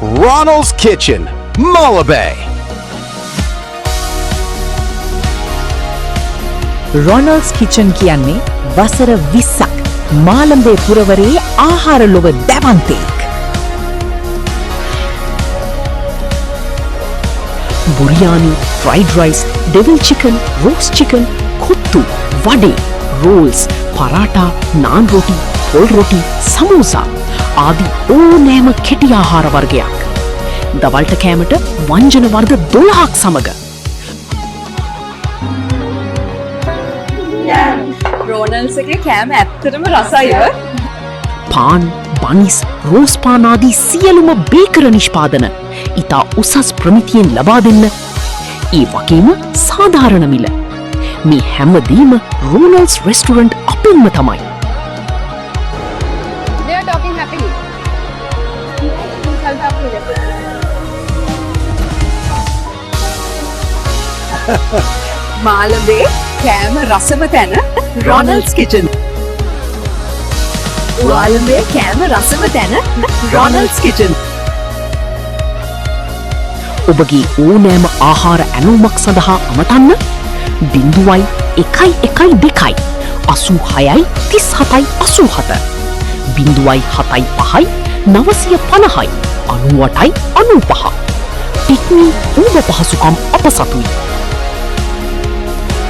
Ronald's Kitchen, Mullabay. රොනල්ස් kitchen කියන්නේ වසර 20ක් මාළඹේ පුරවරයේ ආහාර ලොව දැවන්තෙක්. Biryani, fried rice, devil chicken, roast chicken, kottu, vada, rolls, paratha, naan roti, පොල් රොටි, සමෝසා ආදී ඕනෑම කෙටි ආහාර වර්ගයක්. දවල්ට කෑමට වංජන වර්ග 12ක් සමග රෝනල්ස් එකේ කෑම ඇත්තටම රසයි. පාන්, බනිස්, රෝස් පාන් ආදී සියලුම බේකර නිෂ්පාදන ඉතා උසස් ප්‍රමිතියෙන් ලබා දෙන්න. ඒ වගේම සාධාරණ මිල. මේ හැමදේම රෝනල්ස් රෙස්ටොරන්ට් අපින්ම තමයි. They are talking happily. Malambe කෑම රසම තැන රොනල්ස් කිචන්. මාළඹේ කෑම රසම තැන රොනල්ස් කිචන්. ඔබගේ ඕනෑම ආහාර ඇනෝමක් සඳහා අමතන්න 0112 86යි 37යි 87 0755යි 950යි 98යි 95 ටික්මි ඌබ පහසුකම් අප සතුයි.